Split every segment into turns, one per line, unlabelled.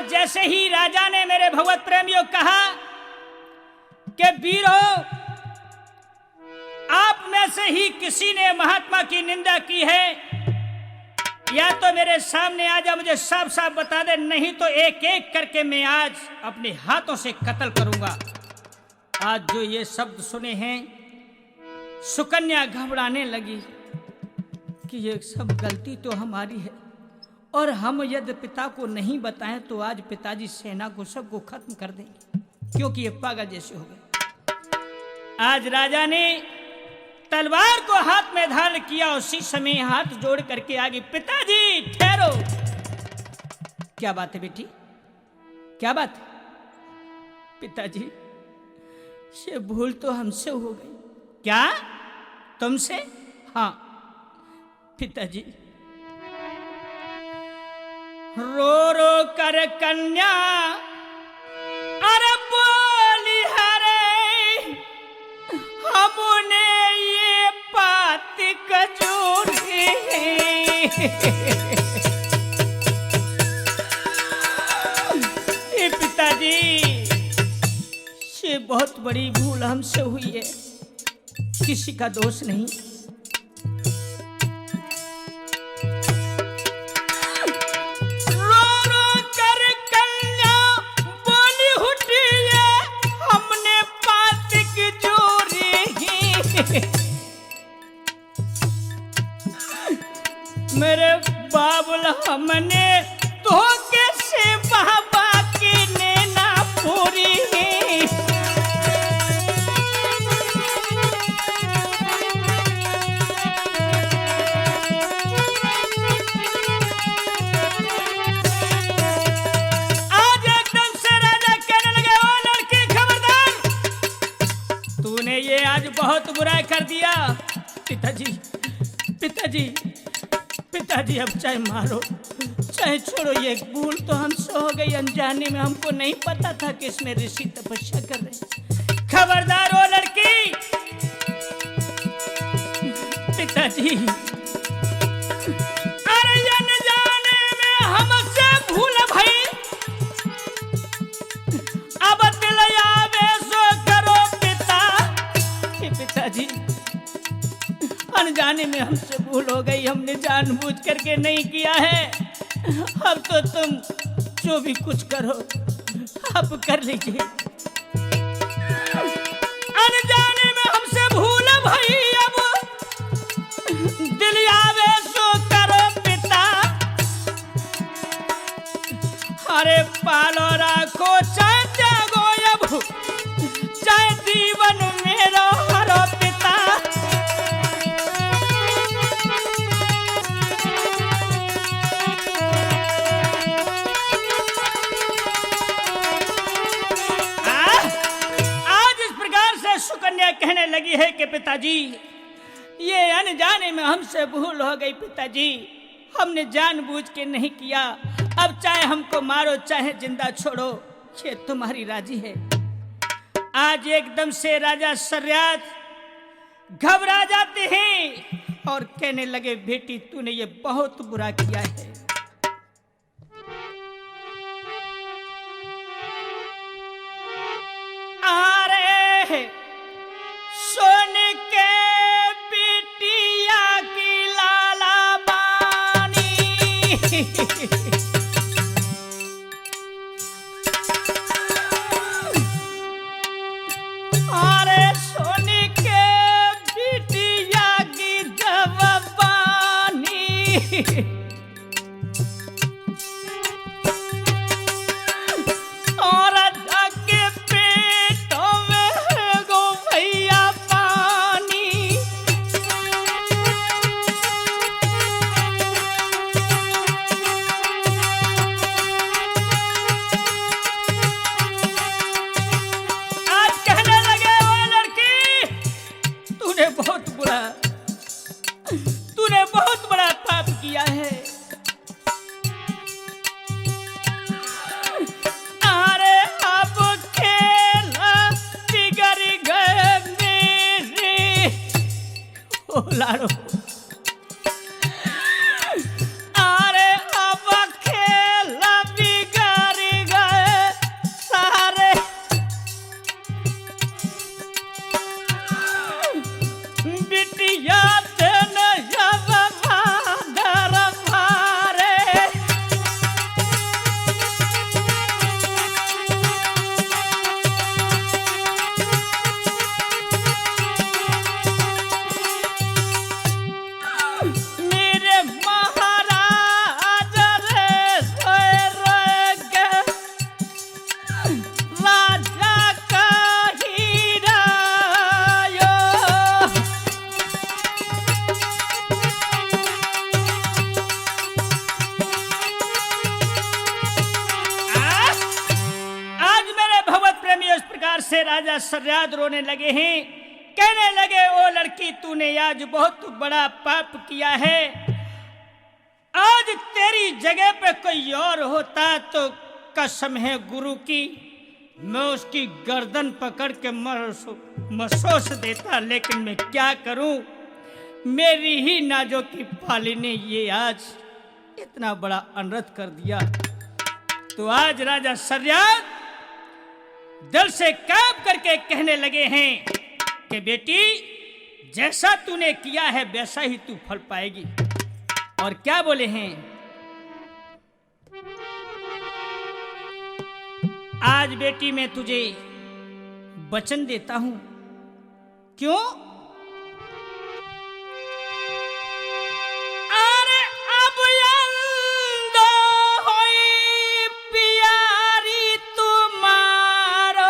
आज जैसे ही राजा ने मेरे भगवत प्रेमियों कहा कि वीरों, आप में से ही किसी ने महात्मा की निंदा की है, या तो मेरे सामने आ जा, मुझे साफ साफ बता दे, नहीं तो एक एक करके मैं आज अपने हाथों से कत्ल करूंगा। आज जो ये शब्द सुने हैं, सुकन्या घबराने लगी कि ये सब गलती तो हमारी है, और हम यदि पिता को नहीं बताएं तो आज पिताजी सेना को सबको खत्म कर देंगे, क्योंकि ये पागल जैसे हो गए। आज राजा ने तलवार को हाथ में धारण किया, उसी समय हाथ जोड़ करके आगे, पिताजी ठहरो। क्या बात है बेटी, क्या बात है? पिताजी, ये भूल तो हमसे हो गई। क्या तुमसे? हाँ पिताजी। रो रो कर कन्या अरे बोली, हरे हमने ये बात कजूरी पिताजी, ये बहुत बड़ी भूल हमसे हुई है, किसी का दोष नहीं। रो रो कर कन्या बोली उठी है, हमने बात की जोरी। मेरे बाबुल, हमने तो कैसे बाबा की नैना पूरी। बहुत बुरा कर दिया पिताजी, पिताजी, पिताजी, अब चाहे मारो चाहे छोड़ो, ये भूल तो हमसे हो गई, अनजाने में, हमको नहीं पता था कि इसमें ऋषि तपस्या कर रहे। खबरदार हो लड़की। पिताजी, अरे अनजाने में हमसे भूल भाई, अब दिलयावे सो करो पिता। पिताजी, अनजाने में हमसे भूल हो गई, हमने जानबूझ करके नहीं किया है। अब तो तुम जो भी कुछ करो अब कर लीजिए। अनजाने में हमसे भूल भाई, अब दिल आवे सो करो पिता। अरे पालो राखो चाहे त्यागो, अब चाहे जीवन मेरो हरो पिता। आज इस प्रकार से सुकन्या कहने लगी है कि पिताजी, ये अनजाने में हमसे भूल हो गई पिताजी, हमने जानबूझ के नहीं किया। अब चाहे हमको मारो चाहे जिंदा छोड़ो, ये तुम्हारी राजी है। आज एकदम से राजा शर्यात घबरा जाते हैं और कहने लगे, बेटी तूने ये बहुत बुरा किया है। अरे सुन के बिटिया की लाला बानी, अरे सुन के बिटिया की जवानी, और के पेटों में गो भैया पानी। राजा सरियाद रोने लगे हैं, कहने लगे ओ लड़की तूने आज बहुत बड़ा पाप किया है। आज तेरी जगह पे कोई और होता तो कसम है गुरु की मैं उसकी गर्दन पकड़ के मसोस देता, लेकिन मैं क्या करूं, मेरी ही नाजो की पाली ने ये आज इतना बड़ा अनर्थ कर दिया। तो आज राजा सरियाद दिल से कांप करके कहने लगे हैं कि बेटी जैसा तूने किया है वैसा ही तू फल पाएगी। और क्या बोले हैं, आज बेटी मैं तुझे वचन देता हूं। क्यों? अरे अब अंधो होई प्यारी तुम्हारो,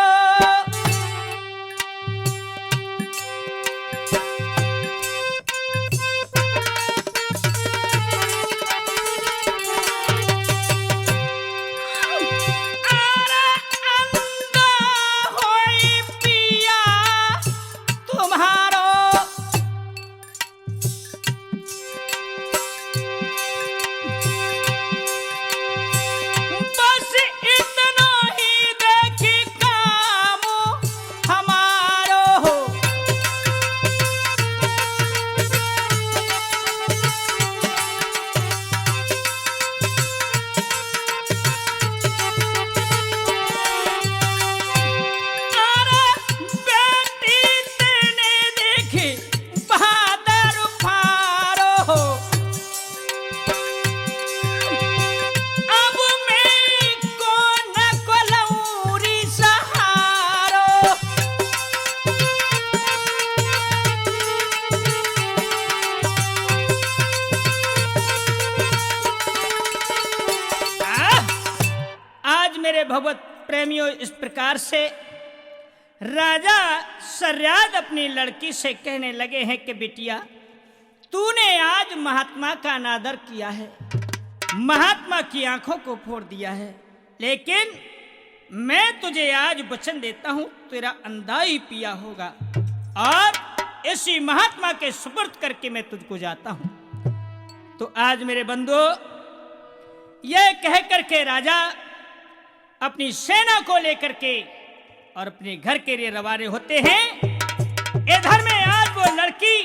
भगवत प्रेमियों इस प्रकार से राजा सरियाद अपनी लड़की से कहने लगे हैं कि बिटिया तूने आज महात्मा का अनादर किया है, महात्मा की आंखों को फोड़ दिया है, लेकिन मैं तुझे आज वचन देता हूं तेरा अंधाई पिया होगा और इसी महात्मा के सुपुर्द करके मैं तुझको जाता हूं। तो आज मेरे बंधुओं यह कह करके राजा अपनी सेना को लेकर के और अपने घर के लिए रवाने होते हैं। इधर में आज वो लड़की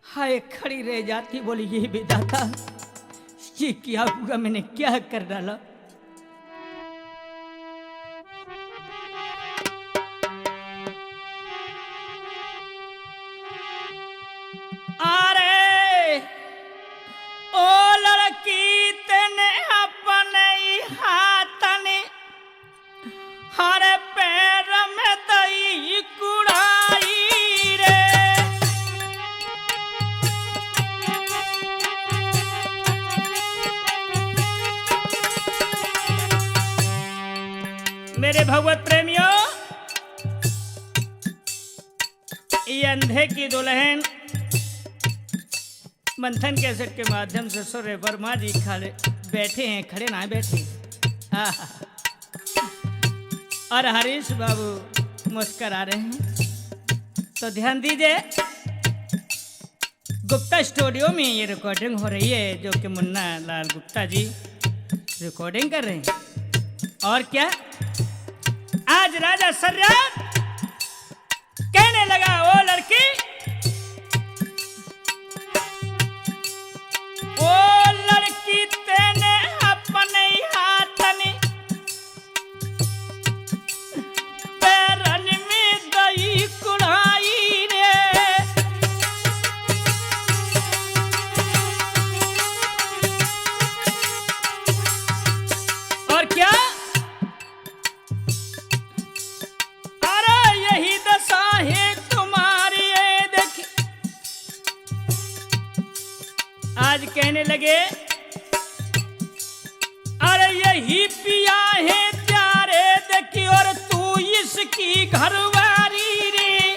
हाय खड़ी रह जाती, बोली ये विधाता ये क्या हुआ, मैंने क्या कर डाला। अरे ओ लड़की तेने अपने हाथ ने हरे पैर में दई कुड़ाई रे, मेरे भगवत प्रेमियों ये अंधे की दुल्हन मंथन कैसेट के माध्यम से सूर्य वर्मा जी खड़े बैठे हैं, खड़े ना बैठे और हरीश बाबू मुस्कुरा रहे हैं। तो ध्यान दीजिए गुप्ता स्टूडियो में ये रिकॉर्डिंग हो रही है जो कि मुन्ना लाल गुप्ता जी रिकॉर्डिंग कर रहे हैं। और क्या आज राजा सरियाद कहने लगा ओ लड़की तेने अपने हाथ ने पैरन में दई कुड़ाई रे, और क्या अरे यही दशा है तुम्हारी, देखी आज कहने लगे अरे यही पिया है प्यारे देखी और तू इसकी घरवारी रे,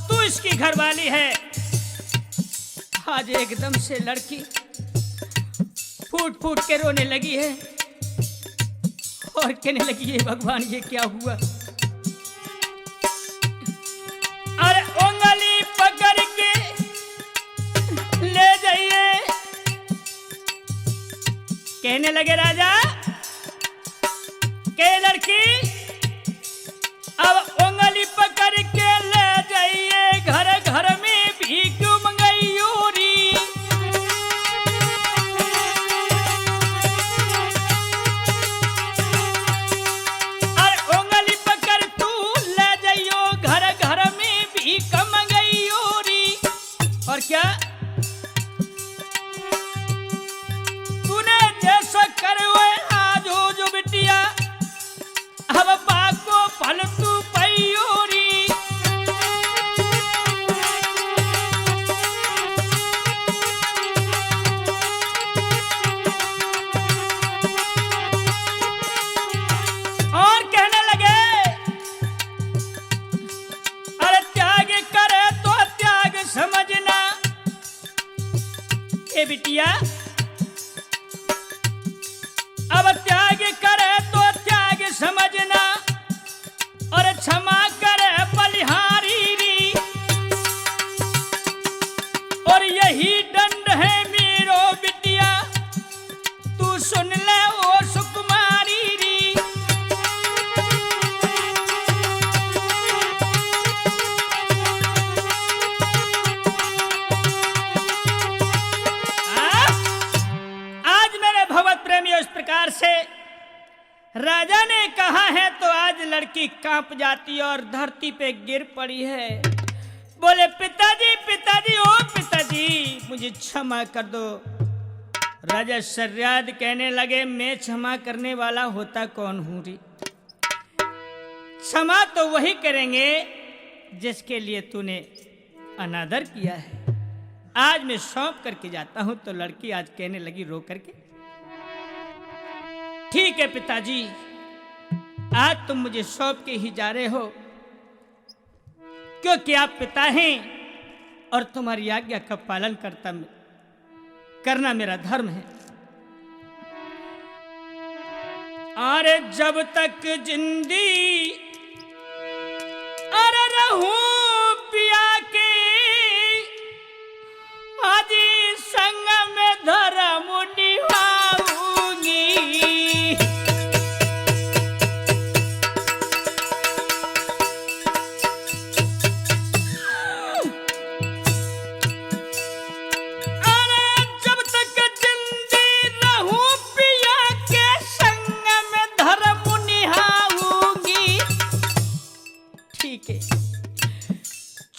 तू इसकी घरवाली है। आज एकदम से लड़की फूट फूट के रोने लगी है और कहने लगी है भगवान ये क्या हुआ। अरे उंगली पकड़ के ले जाइए। कहने लगे राजा के लड़की अब उंगली पकड़ के ले जाइए, घर घर में भीख मंगाइयोरी। और उंगली पकड़ तू ले जाइयो, घर घर में भीख मंगाइयोरी। और क्या तूने जैसा करवे आज हो जो बिटिया, अब बाको फल तू पैयोरी। और कहने लगे अरे त्याग करे तो त्याग समझना। ए बिटिया अब त्याग करे तो त्याग समझना, और क्षमा करे बलिहारी री। और यही दंड है मेरो बिटिया, तू सुन ले ओ सुकुमारी री। आज मेरे भगवत प्रेमियों इस प्रकार से राजा ने कहा है तो आज लड़की कांप जाती और धरती पे गिर पड़ी है। बोले पिताजी पिताजी ओ पिताजी मुझे क्षमा कर दो। राजा शर्याद कहने लगे मैं क्षमा करने वाला होता कौन हूं री। क्षमा तो वही करेंगे जिसके लिए तूने अनादर किया है। आज मैं सौंप करके जाता हूं। तो लड़की आज कहने लगी रो करके ठीक है पिताजी, आज तुम मुझे सौंप के ही जा रहे हो, क्योंकि आप पिता हैं और तुम्हारी आज्ञा का पालन करना मेरा धर्म है। अरे जब तक जिंदी अरे रहूं पिया के, आजी संग में धर्म निभाऊंगी।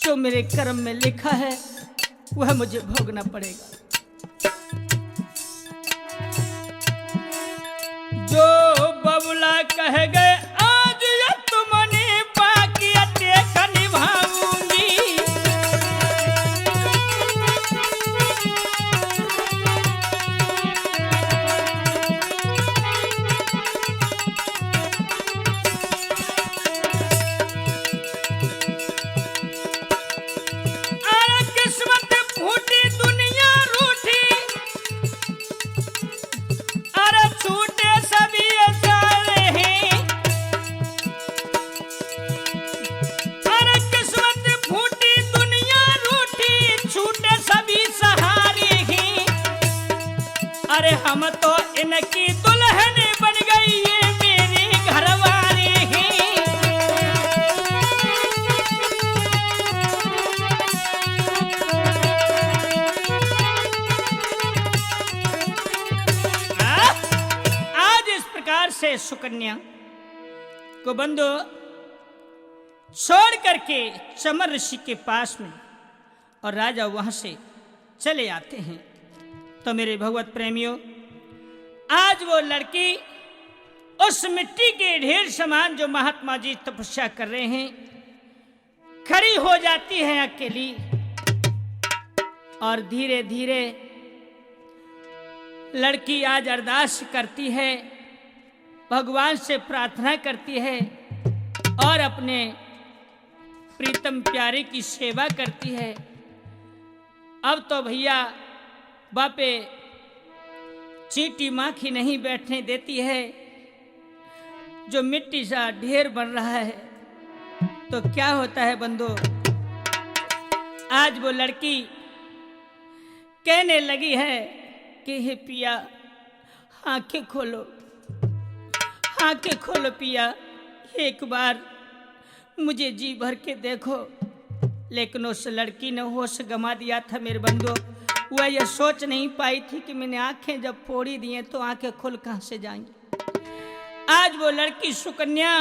जो मेरे कर्म में लिखा है वह मुझे भोगना पड़ेगा। जो बबुला कह गए आज ये तुमने बाकी टेका निभाऊंगी। अरे हम तो इनकी दुल्हन बन गई ये मेरी घरवाली ही। आज इस प्रकार से सुकन्या को बंधु छोड़ करके चमर ऋषि के पास में और राजा वहां से चले आते हैं। तो मेरे भगवत प्रेमियों, आज वो लड़की उस मिट्टी के ढेर समान जो महात्मा जी तपस्या कर रहे हैं खड़ी हो जाती है अकेली, और धीरे धीरे लड़की आज अरदास करती है, भगवान से प्रार्थना करती है और अपने प्रीतम प्यारे की सेवा करती है। अब तो भैया बापे चींटी माखी नहीं बैठने देती है। जो मिट्टी सा ढेर बन रहा है तो क्या होता है बंधु, आज वो लड़की कहने लगी है कि हे पिया आंखें खोलो, आंखें खोलो पिया, एक बार मुझे जी भर के देखो। लेकिन उस लड़की ने होश गंवा दिया था मेरे बंधु। वह यह सोच नहीं पाई थी कि मैंने आंखें जब फोड़ी दी हैं तो आंखें खुल कहां से जाएंगी। आज वो लड़की सुकन्या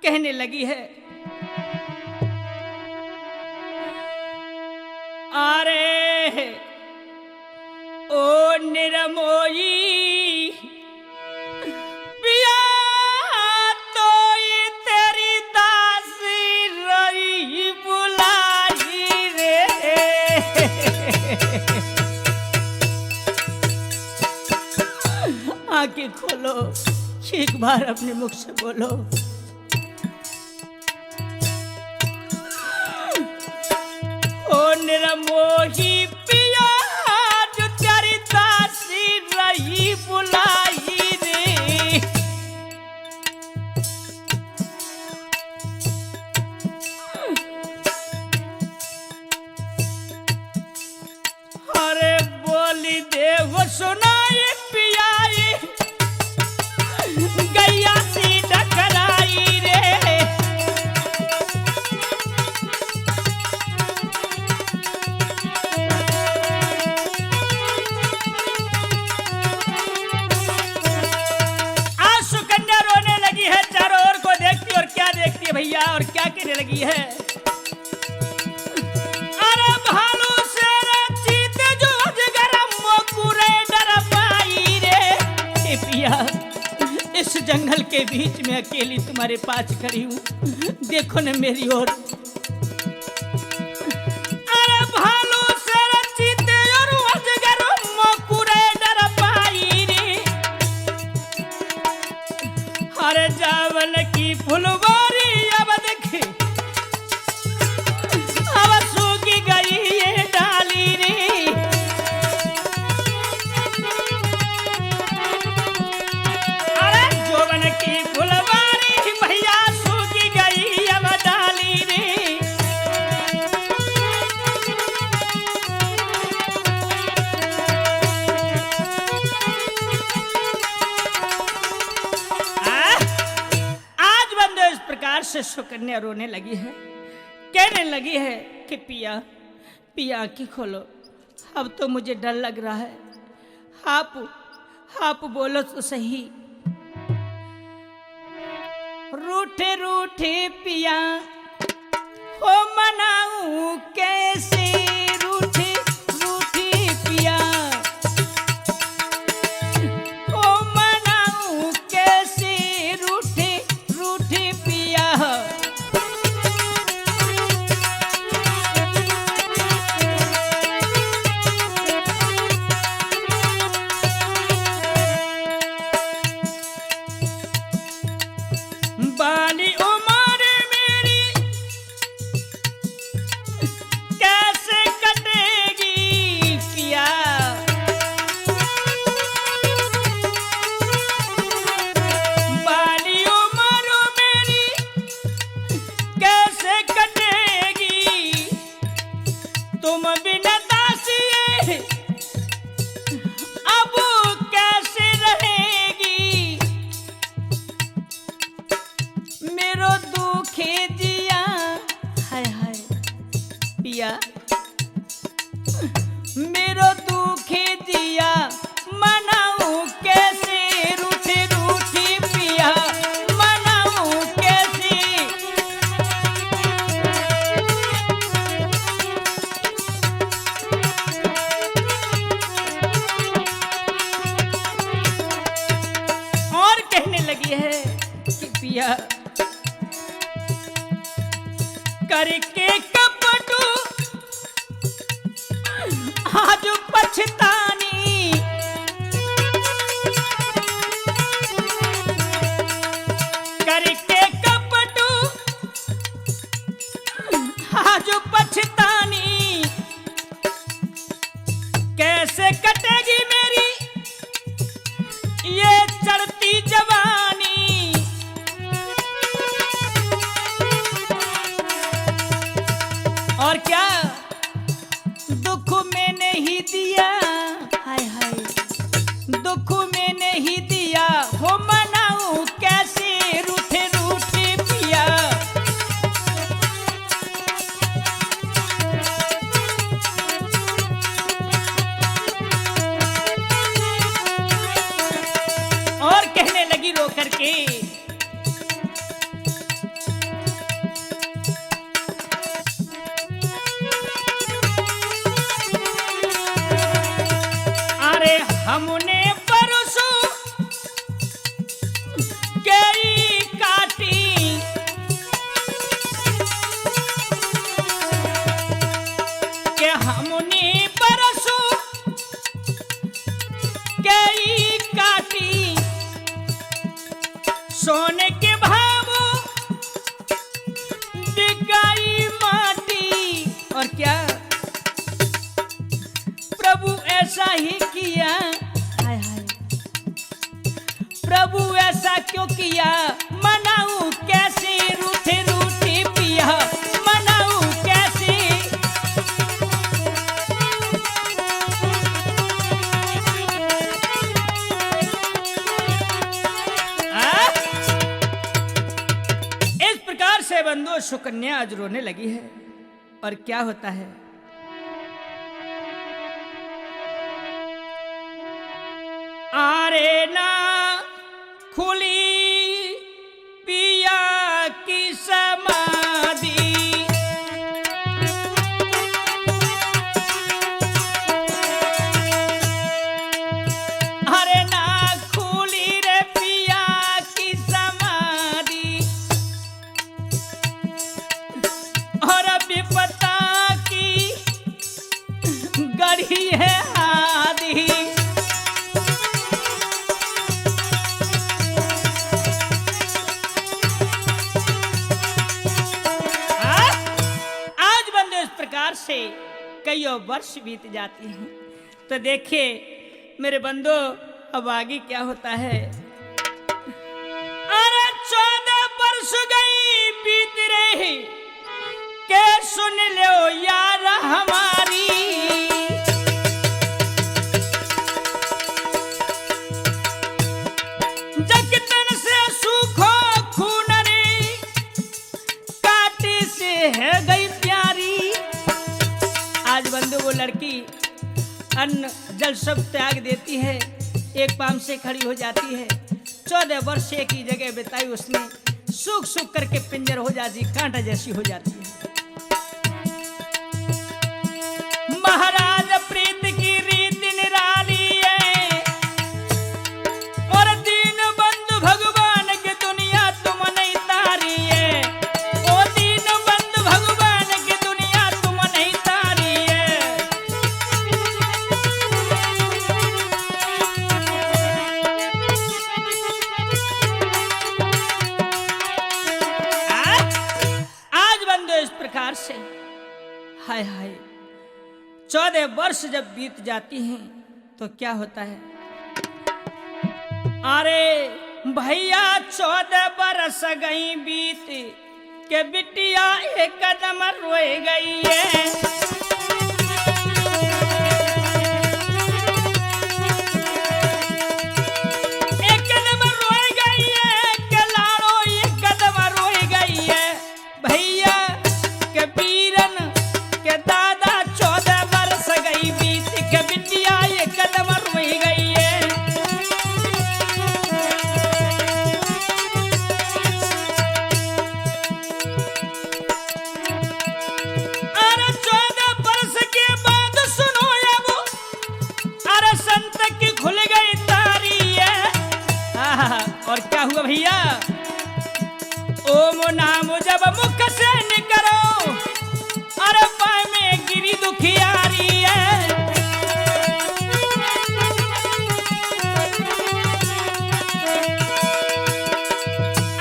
कहने लगी है, अरे ओ निरमोई पिया तो ये तेरी दासी रही बुलाई रे। आंखें खोलो, एक बार अपने मुख से बोलो। ओ निरमोही पिया जो तेरी दासी रही बुलाई रे। अरे बोली देव सुनाई पिया गैया सी डकराई रे। आज सुकन्या रोने लगी है, चारों ओर को देखती और क्या देखती है भैया, और क्या कहने लगी है, अरे भालू शेर चीते जो अजगर मोकुरे डर पाई रे। हे पिया इस जंगल के बीच में अकेली तुम्हारे पास खड़ी हूं, देखो न मेरी ओर। अरे भालू शेर चीते और अजगर मोकुरे डर पाई रे। अरे जावन की फुलवारी अब देखे अब सूखी गई ये डाली रे। की फुलवारी भैया सूखी गई अब डाली रे। आज बंदो इस प्रकार से सुकन्या रोने लगी है, कहने लगी है कि पिया पिया आंखें खोलो, अब तो मुझे डर लग रहा है। आप बोलो तो सही। रूठे रूठे पिया हो मनाऊं कैसे, रूठे रूठे पिया हो मनाऊं कैसे, रूठे रूठे पिया। बाली उमर मेरी कैसे कटेगी पिया, बाली उमर मेरी कैसे कटेगी, तुम बिना दासिए अब कैसे रहेगी। मेरो दुखे दिया हाय हाय पिया, मेरो दुखे दिया मनाऊं कैसे, रूठी रूठी पिया मनाऊं कैसे। और कहने लगी है कि पिया करके कपटू आज पछतानी, और क्या दुख में नहीं दिया, हाय हाय दुख में नहीं दिया हो मनाऊं कैसे रूठे रूठे पिया। और कहने लगी रो करके अरे हमने परसों कई काटी, के हमने परसों कई काटी, सोने के भावों बिकाई माटी। और क्या प्रभु ऐसा ही किया, हाय हाय प्रभु ऐसा क्यों किया, मनाऊं कैसे रूठे रूठे पिया, मनाऊं कैसे। इस प्रकार से बंधु सुकन्या आज रोने लगी है। और क्या होता है, आरे ना खुली पिया की समाधि, अरे ना खुली रे पिया की समाधि, और विपता की गढ़ी है आदि। से कई वर्ष बीत जाती हैं। तो देखिए मेरे बंधु अब आगे क्या होता है। अरे 14 वर्ष गई बीत रही के सुन लो यार हमारी, जगतन से सूखो खून रे काटे से है गई प्यारी। आज बंधु वो लड़की अन्न जल सब त्याग देती है, एक पाम से खड़ी हो जाती है। 14 वर्ष की जगह बिताई उसने, सूख सूख करके पिंजर हो जाती, कांटा जैसी हो जाती है। महाराज प्रीत की रीत निराली है, और दीन बंधु भगवान की दुनिया तुम नहीं तारी है, ओ दीन बंधु भगवान की दुनिया तुम नहीं तारी है। आज बंधु इस प्रकार से हाय हाय 14 वर्ष जब बीत जाती हैं तो क्या होता है। अरे भैया 14 बरस गई बीत के बिटिया एक कदम रोए गई है। एक कदम रोए गई है के लाड़ो, एक कदम रोए गई है भैया के बीरन के दादा 14 बरस गई बीत के बिटिया एक कदम रोई गई है। अरे 14 बरस के बाद सुनो अब, अरे संत की खुल गई तारी है। और क्या हुआ भैया, ओम नाम जब मुख से निकलो, अरे पाए में गिरी दुखियारी है।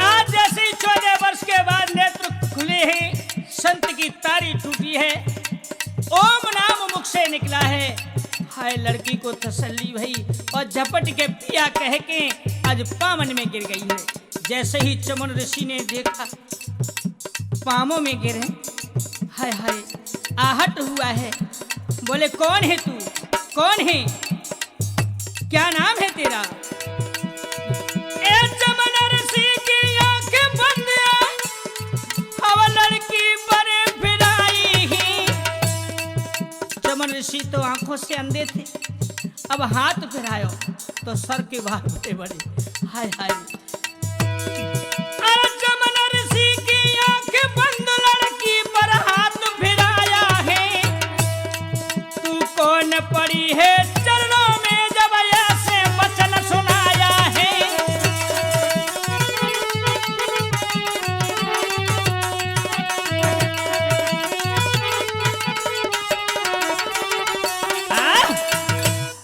आज जैसे ही 14 वर्ष के बाद नेत्र खुले हैं, संत की तारी टूटी है, ओम नाम मुख से निकला है। हाय लड़की को तसल्ली भई और झपट के पिया कह के आज पामन में गिर गई है। जैसे ही चमन ऋषि ने देखा पामों में गिरे, हाय हाय आहट हुआ है। बोले कौन है तू, कौन है, क्या नाम है तेरा? ए चमन ऋषि की आंखें बंद, अब लड़की बड़े फिराई। चमन ऋषि तो आंखों से अंधे थे, अब हाथ फिरायो तो सर के बाल बड़े बड़े। हाय हाय, अरे चमन ऋषि की आंखें बंद, लड़की पर हाथ फिराया है। तू कौन पड़ी है चरणों में जब ऐसे वचन सुनाया है।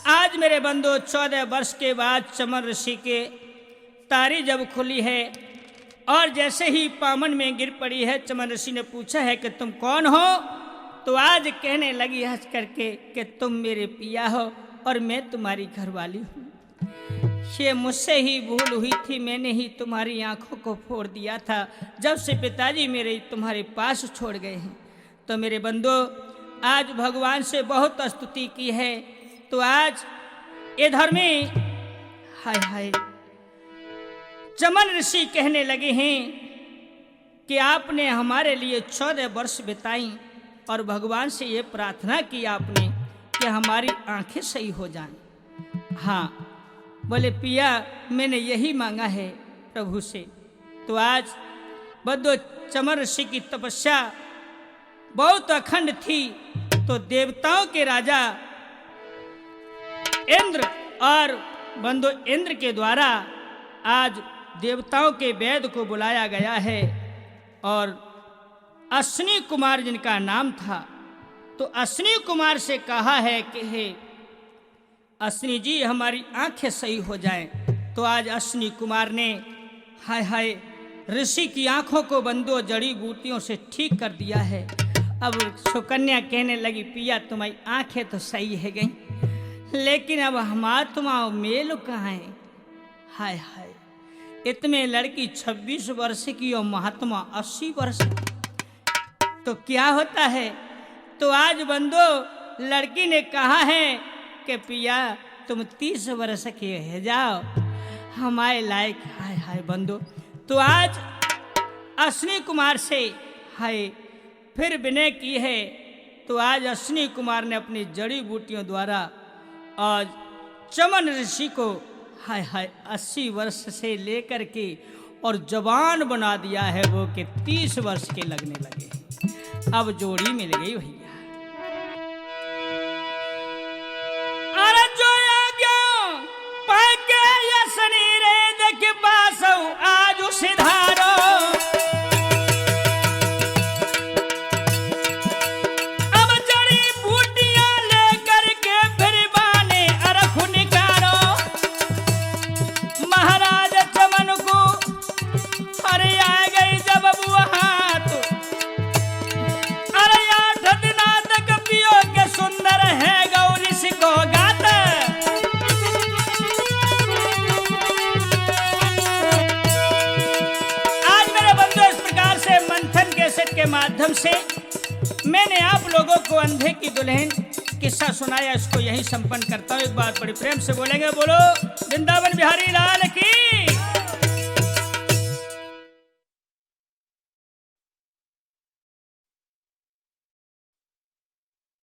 आज मेरे बंधु 14 वर्ष के बाद चमन ऋषि के तारी जब खुली है और जैसे ही पामन में गिर पड़ी है, चमन ऋषि ने पूछा है कि तुम कौन हो? तो आज कहने लगी हंस करके कि तुम मेरे पिया हो और मैं तुम्हारी घरवाली हूँ। ये मुझसे ही भूल हुई थी, मैंने ही तुम्हारी आंखों को फोड़ दिया था जब से पिताजी मेरे तुम्हारे पास छोड़ गए हैं। तो मेरे बंधु आज भगवान से बहुत स्तुति की है, तो आज इधर में हाय हाय चमन ऋषि कहने लगे हैं कि आपने हमारे लिए 14 वर्ष बिताई और भगवान से ये प्रार्थना की आपने कि हमारी आंखें सही हो जाएं। हाँ, बोले पिया मैंने यही मांगा है प्रभु से। तो आज बद्दो चमन ऋषि की तपस्या बहुत अखंड थी, तो देवताओं के राजा इंद्र और बंधु इंद्र के द्वारा आज देवताओं के वेद को बुलाया गया है और अश्विनी कुमार जिनका नाम था, तो अश्विनी कुमार से कहा है कि हे अश्विनी जी हमारी आंखें सही हो जाएं। तो आज अश्विनी कुमार ने हाय हाय ऋषि की आंखों को बंधु जड़ी बूटियों से ठीक कर दिया है। अब सुकन्या कहने लगी पिया तुम्हारी आंखें तो सही है गई, लेकिन अब महात्मा मेल कहाँ है? हाय हाय, इतने लड़की 26 वर्ष की और महात्मा 80 वर्ष की, तो क्या होता है? तो आज बंधु लड़की ने कहा है कि पिया तुम 30 वर्ष के है जाओ हमारे लायक। हाय हाय बंधु, तो आज अश्विनी कुमार से हाय फिर विनय की है। तो आज अश्विनी कुमार ने अपनी जड़ी बूटियों द्वारा आज चमन ऋषि को हाय हाय 80 वर्ष से लेकर के और जवान बना दिया है, वो कि 30 वर्ष के लगने लगे। अब जोड़ी मिल गई भैया। अरे जो आ गया पाके यसनी रे देख बासौ आज सिधारो। के माध्यम से मैंने आप लोगों को अंधे की दुल्हन किस्सा सुनाया, इसको यही संपन्न करता हूँ। एक बार बड़े प्रेम से बोलेंगे बोलो वृंदावन बिहारी लाल की।